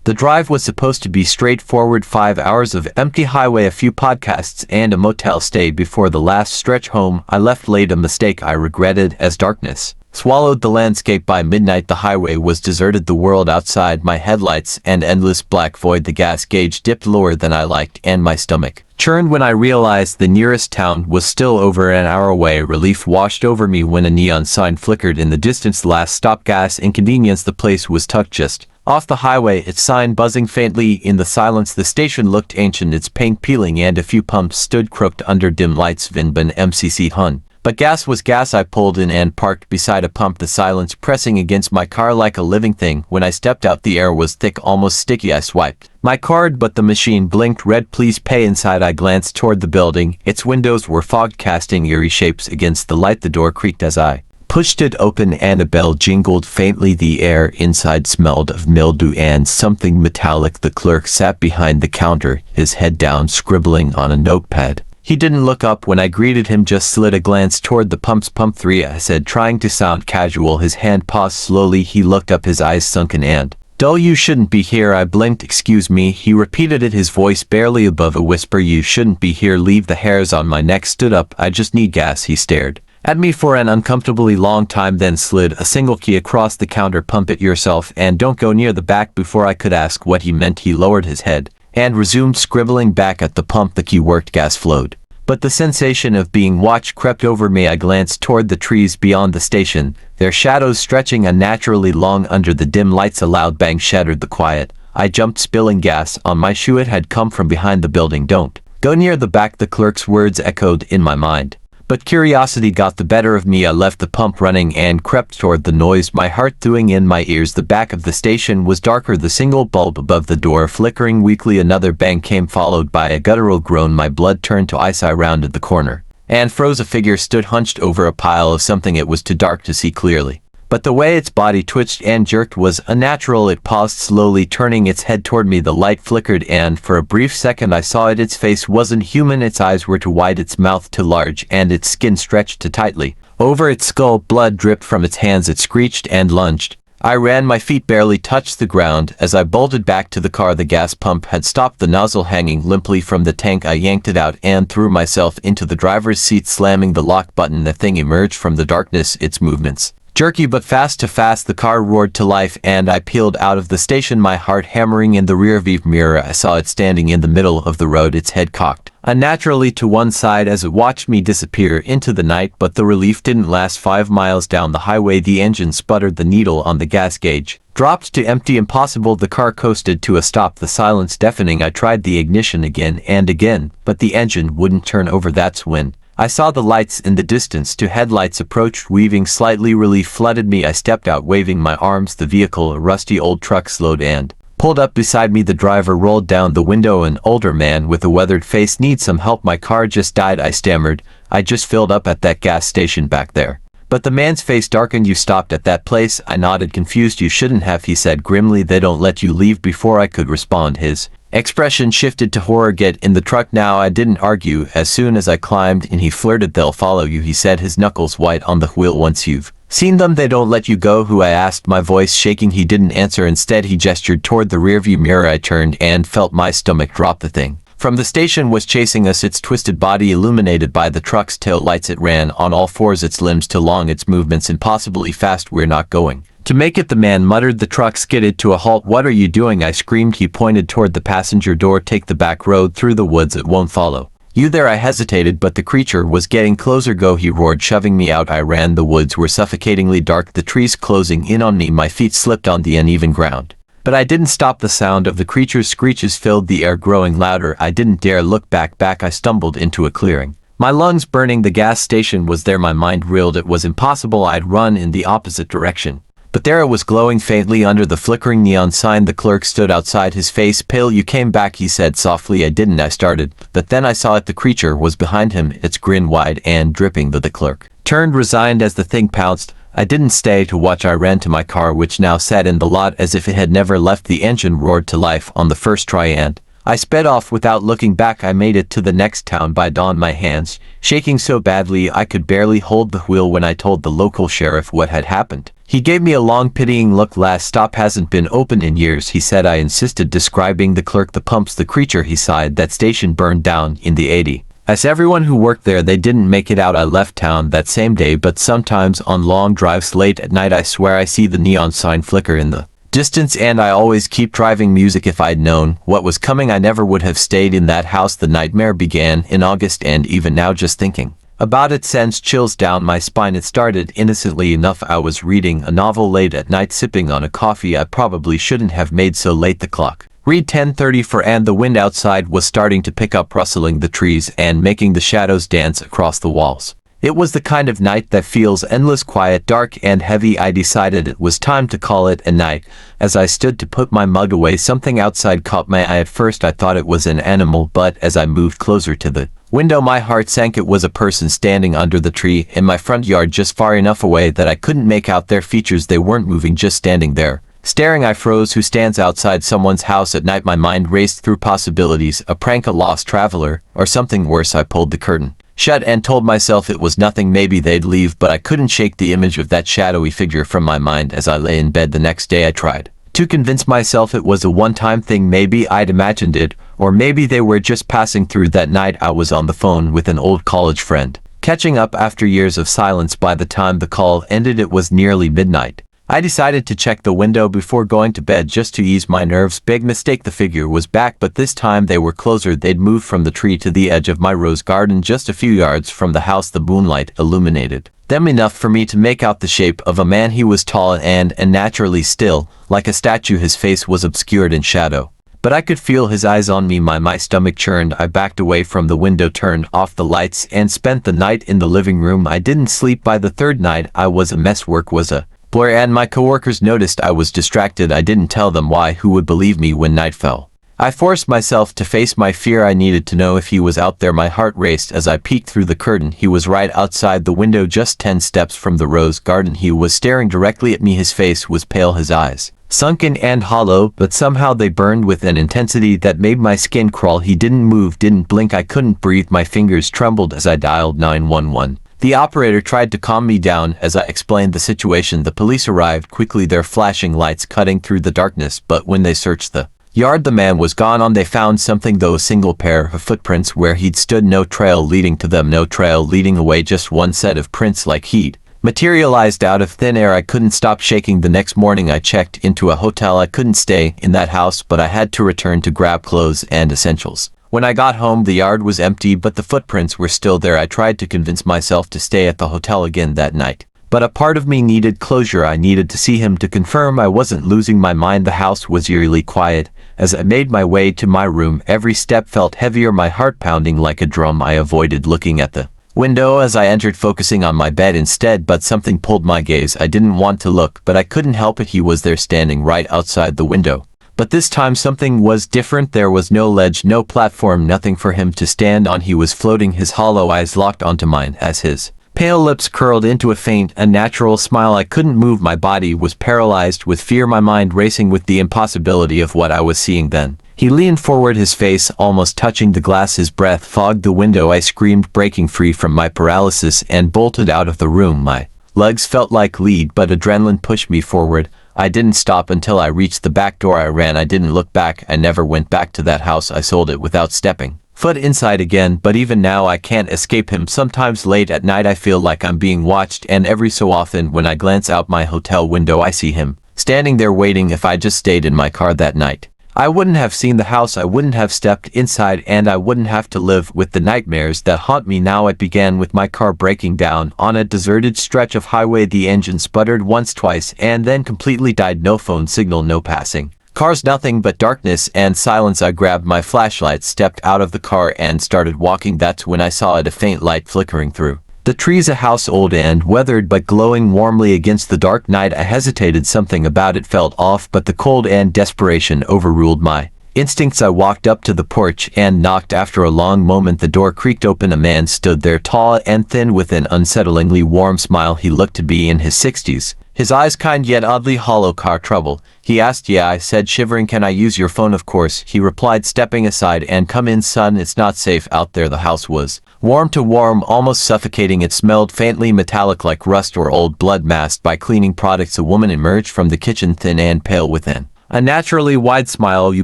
The drive was supposed to be straightforward: 5 hours of empty highway, a few podcasts, and a motel stay before the last stretch home. I left late, a mistake I regretted as darkness swallowed the landscape. By midnight the highway was deserted, the world outside my headlights an endless black void. The gas gauge dipped lower than I liked, and my stomach churned when I realized the nearest town was still over an hour away. Relief washed over me when a neon sign flickered in the distance. Last stop, gas inconvenience. The place was tucked just off the highway, its sign buzzing faintly in the silence. The station looked ancient, its paint peeling, and a few pumps stood crooked under dim lights. Vinban MCC Hun. But gas was gas. I pulled in and parked beside a pump, the silence pressing against my car like a living thing. When I stepped out, the air was thick, almost sticky. I swiped my card, but the machine blinked red. Please pay. Inside, I glanced toward the building. Its windows were fogged, casting eerie shapes against the light. The door creaked as I pushed it open, and a bell jingled faintly. The air inside smelled of mildew and something metallic. The clerk sat behind the counter, his head down, scribbling on a notepad. He didn't look up when I greeted him, just slid a glance toward the pumps. Pump 3, I said, trying to sound casual. His hand paused slowly. He looked up, his eyes sunken and dull. You shouldn't be here. I blinked. Excuse me. He repeated it, his voice barely above a whisper. You shouldn't be here. Leave. The hairs on my neck stood up. I just need gas. He stared at me for an uncomfortably long time, then slid a single key across the counter. Pump it yourself, and don't go near the back. Before I could ask what he meant, he lowered his head and resumed scribbling back at the pump. The key worked. Gas flowed. But the sensation of being watched crept over me. I glanced toward the trees beyond the station, their shadows stretching unnaturally long under the dim lights. A loud bang shattered the quiet. I jumped, spilling gas on my shoe. It had come from behind the building. Don't go near the back. The clerk's words echoed in my mind, but curiosity got the better of me. I left the pump running and crept toward the noise, my heart thawing in my ears. The back of the station was darker, the single bulb above the door flickering weakly. Another bang came, followed by a guttural groan. My blood turned to ice. I rounded the corner and froze. A figure stood hunched over a pile of something. It was too dark to see clearly, but the way its body twitched and jerked was unnatural. It paused, slowly turning its head toward me. The light flickered, and for a brief second I saw it. Its face wasn't human. Its eyes were too wide, its mouth too large, and its skin stretched too tightly over its skull. Blood dripped from its hands. It screeched and lunged. I ran. My feet barely touched the ground as I bolted back to the car. The gas pump had stopped, the nozzle hanging limply from the tank. I yanked it out and threw myself into the driver's seat, slamming the lock button. The thing emerged from the darkness, its movements jerky but fast. Too fast. The car roared to life, and I peeled out of the station, my heart hammering. In the rearview mirror I saw it standing in the middle of the road, its head cocked unnaturally to one side as it watched me disappear into the night. But the relief didn't last. 5 miles down the highway the engine sputtered. The needle on the gas gauge dropped to empty. Impossible. The car coasted to a stop, the silence deafening. I tried the ignition again and again, but the engine wouldn't turn over. That's when I saw the lights in the distance. 2 headlights approached, weaving slightly. Relief flooded me. I stepped out, waving my arms. The vehicle, a rusty old truck, slowed and pulled up beside me. The driver rolled down the window, an older man with a weathered face. Need some help? My car just died, I stammered. I just filled up at that gas station back there. But the man's face darkened. You stopped at that place? I nodded, confused. You shouldn't have, he said grimly. They don't let you leave. Before I could respond, his expression shifted to horror. Get in the truck now. I didn't argue. As soon as I climbed in, he flirted. They'll follow you, he said, his knuckles white on the wheel. Once you've seen them, they don't let you go. Who? I asked, my voice shaking. He didn't answer. Instead, he gestured toward the rearview mirror. I turned and felt my stomach drop. The thing from the station was chasing us, its twisted body illuminated by the truck's tail lights. It ran on all fours, its limbs too long, its movements impossibly fast. We're not going to make it, the man muttered. The truck skidded to a halt. What are you doing? I screamed. He pointed toward the passenger door. Take the back road through the woods. It won't follow you there. I hesitated, but the creature was getting closer. Go, he roared, shoving me out. I ran. The woods were suffocatingly dark, the trees closing in on me. My feet slipped on the uneven ground, but I didn't stop. The sound of the creature's screeches filled the air, growing louder. I didn't dare look back. I stumbled into a clearing, my lungs burning. The gas station was there. My mind reeled. It was impossible. I'd run in the opposite direction, but there it was, glowing faintly under the flickering neon sign. The clerk stood outside, his face pale. You came back, he said softly. I didn't, I started, but then I saw it. The creature was behind him, its grin wide and dripping. The clerk turned resigned as the thing pounced. I didn't stay to watch. I ran to my car, which now sat in the lot as if it had never left. The engine roared to life on the first try, and I sped off without looking back. I made it to the next town by dawn, my hands shaking so badly I could barely hold the wheel. When I told the local sheriff what had happened, He gave me a long pitying look. Last stop hasn't been open in years, he said. I insisted, describing the clerk. The pumps, the creature, he sighed. That station burned down in the 80s. As everyone who worked there, they didn't make it out. I left town that same day, but sometimes on long drives late at night I swear I see the neon sign flicker in the distance, and I always keep driving music. If I'd known what was coming, I never would have stayed in that house. The nightmare began in August, and even now just thinking about it sends chills down my spine. It started innocently enough. I was reading a novel late at night, sipping on a coffee I probably shouldn't have made so late. The clock read 10:34 and the wind outside was starting to pick up, rustling the trees and making the shadows dance across the walls. It was the kind of night that feels endless, quiet, dark, and heavy. I decided it was time to call it a night. As I stood to put my mug away, something outside caught my eye. At first I thought it was an animal, but as I moved closer to the window, my heart sank. It was a person standing under the tree in my front yard, just far enough away that I couldn't make out their features. They weren't moving, just standing there, staring. I froze. Who stands outside someone's house at night? My mind raced through possibilities. A prank, a lost traveler, or something worse. I pulled the curtain shut and told myself it was nothing. Maybe they'd leave, but I couldn't shake the image of that shadowy figure from my mind. As I lay in bed the next day, I tried to convince myself it was a one-time thing. Maybe I'd imagined it, or maybe they were just passing through. That night I was on the phone with an old college friend, catching up after years of silence. By the time the call ended, it was nearly midnight. I decided to check the window before going to bed just to ease my nerves. Big mistake. The figure was back, but this time they were closer. They'd moved from the tree to the edge of my rose garden just a few yards from the house. The moonlight illuminated them enough for me to make out the shape of a man. He was tall and unnaturally still, like a statue. His face was obscured in shadow, but I could feel his eyes on me. My stomach churned. I backed away from the window, turned off the lights, and spent the night in the living room. I didn't sleep. By the third night I was a mess. Work was a blur, and my coworkers noticed I was distracted. I didn't tell them why. Who would believe me when night fell? I forced myself to face my fear. I needed to know if he was out there. My heart raced as I peeked through the curtain. He was right outside the window, just 10 steps from the rose garden. He was staring directly at me. His face was pale, his eyes sunken and hollow, but somehow they burned with an intensity that made my skin crawl. He didn't move, didn't blink. I couldn't breathe. My fingers trembled as I dialed 911. The operator tried to calm me down as I explained the situation. The police arrived quickly, their flashing lights cutting through the darkness, but when they searched the yard, the man was gone. They found something though, a single pair of footprints where he'd stood. No trail leading to them, no trail leading away, just one set of prints like he'd materialized out of thin air. I couldn't stop shaking. The next morning I checked into a hotel. I couldn't stay in that house, but I had to return to grab clothes and essentials. When I got home, the yard was empty, but the footprints were still there. I tried to convince myself to stay at the hotel again that night, but a part of me needed closure. I needed to see him to confirm I wasn't losing my mind. The house was eerily quiet. As I made my way to my room, every step felt heavier, my heart pounding like a drum. I avoided looking at the window as I entered, focusing on my bed instead, but something pulled my gaze. I didn't want to look, but I couldn't help it. He was there, standing right outside the window. But this time something was different. There was no ledge, no platform, nothing for him to stand on. He was floating, his hollow eyes locked onto mine as his pale lips curled into a faint, unnatural smile. I couldn't move. My body was paralyzed with fear, my mind racing with the impossibility of what I was seeing. Then he leaned forward, his face almost touching the glass. His breath fogged the window. I screamed, breaking free from my paralysis, and bolted out of the room. My legs felt like lead, but adrenaline pushed me forward. I didn't stop until I reached the back door. I ran. I didn't look back. I never went back to that house. I sold it without stepping foot inside again, but even now I can't escape him. Sometimes late at night I feel like I'm being watched, and every so often when I glance out my hotel window I see him standing there waiting. If I just stayed in my car that night, I wouldn't have seen the house, I wouldn't have stepped inside, and I wouldn't have to live with the nightmares that haunt me now. It began with my car breaking down on a deserted stretch of highway. The engine sputtered once, twice, and then completely died. No phone signal, no passing cars, nothing but darkness and silence. I grabbed my flashlight, stepped out of the car, and started walking. That's when I saw it, a faint light flickering through the trees, a house old and weathered but glowing warmly against the dark night. I hesitated. Something about it felt off, but the cold and desperation overruled my instincts. I walked up to the porch and knocked. After a long moment the door creaked open. A man stood there, tall and thin, with an unsettlingly warm smile. He looked to be in his 60s. His eyes kind yet oddly hollow. Car trouble? He asked. Yeah, I said, shivering. Can I use your phone? Of course, he replied, stepping aside. And come in, son, it's not safe out there. The house was warm to warm, almost suffocating. It smelled faintly metallic like rust or old blood masked by cleaning products. A woman emerged from the kitchen, thin and pale within. A naturally wide smile. Oh, you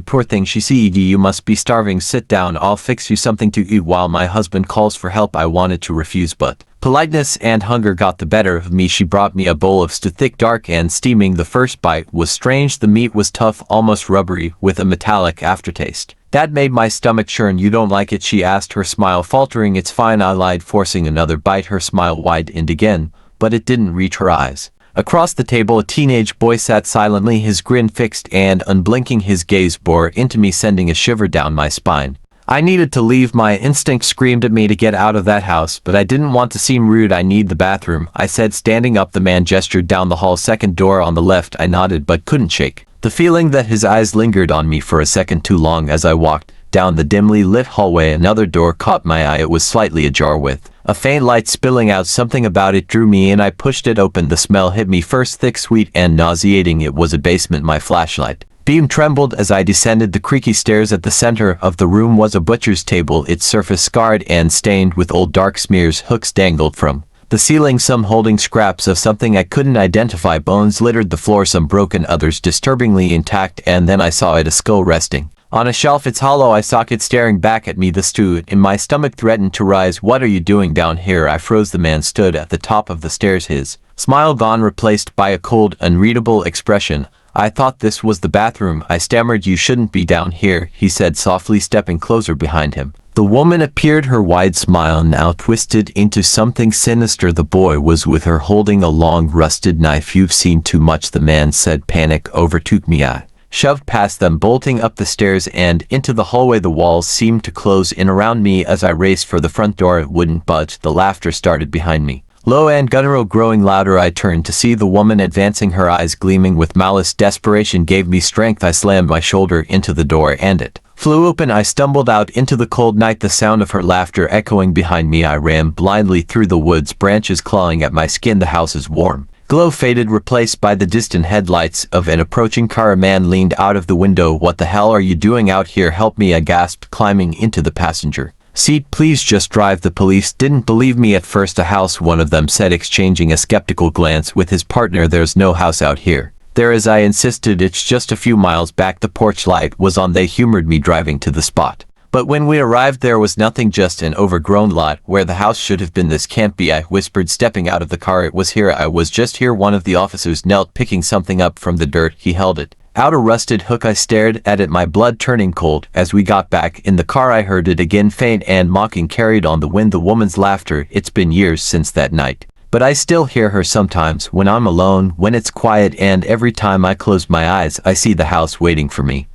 poor thing, she said. You must be starving. Sit down, I'll fix you something to eat while my husband calls for help. I wanted to refuse, but politeness and hunger got the better of me. She brought me a bowl of stew, thick, dark, and steaming. The first bite was strange. The meat was tough, almost rubbery, with a metallic aftertaste. That made my stomach churn. You don't like it? She asked, her smile faltering. It's fine, I lied, forcing another bite. Her smile widened again, but it didn't reach her eyes. Across the table, a teenage boy sat silently, his grin fixed and unblinking. His gaze bore into me, sending a shiver down my spine. I needed to leave. My instinct screamed at me to get out of that house, but I didn't want to seem rude. I need the bathroom, I said, standing up. The man gestured down the hall. Second door on the left. I nodded but couldn't shake the feeling that his eyes lingered on me for a second too long. As I walked down the dimly lit hallway, another door caught my eye. It was slightly ajar with a faint light spilling out. Something about it drew me in. I pushed it open. The smell hit me first, thick, sweet, and nauseating. It was a basement. My flashlight beam trembled as I descended the creaky stairs. At the center of the room was a butcher's table, its surface scarred and stained with old dark smears. Hooks dangled from the ceiling, some holding scraps of something I couldn't identify. Bones littered the floor, some broken, others disturbingly intact. And then I saw it, a skull resting on a shelf, its hollow eye socket staring back at me. The stew in my stomach threatened to rise. What are you doing down here? I froze. The man stood at the top of the stairs, his smile gone, replaced by a cold, unreadable expression. I thought this was the bathroom, I stammered. You shouldn't be down here, he said softly, stepping closer behind him. The woman appeared, her wide smile now twisted into something sinister. The boy was with her, holding a long, rusted knife. You've seen too much, the man said. Panic overtook me. I shoved past them, bolting up the stairs and into the hallway. The walls seemed to close in around me as I raced for the front door. It wouldn't budge. The laughter started behind me, low and guttural, growing louder. I turned to see the woman advancing, her eyes gleaming with malice. Desperation gave me strength. I slammed my shoulder into the door and it flew open. I stumbled out into the cold night, the sound of her laughter echoing behind me. I ran blindly through the woods, branches clawing at my skin. The house's warm glow faded, replaced by the distant headlights of an approaching car. A man leaned out of the window. What the hell are you doing out here? Help me, I gasped, climbing into the passenger seat. Please just drive. The police didn't believe me at first. A house, one of them said, exchanging a skeptical glance with his partner. There's no house out here. There is, I insisted. It's just a few miles back. The porch light was on. They humored me, driving to the spot. But when we arrived, there was nothing, just an overgrown lot where the house should have been. This can't be, I whispered, stepping out of the car. It was here. I was just here. One of the officers knelt, picking something up from the dirt. He held it out, a rusted hook. I stared at it, my blood turning cold. As we got back in the car, I heard it again, faint and mocking, carried on the wind. The woman's laughter. It's been years since that night, but I still hear her sometimes when I'm alone, when it's quiet, and every time I close my eyes, I see the house waiting for me.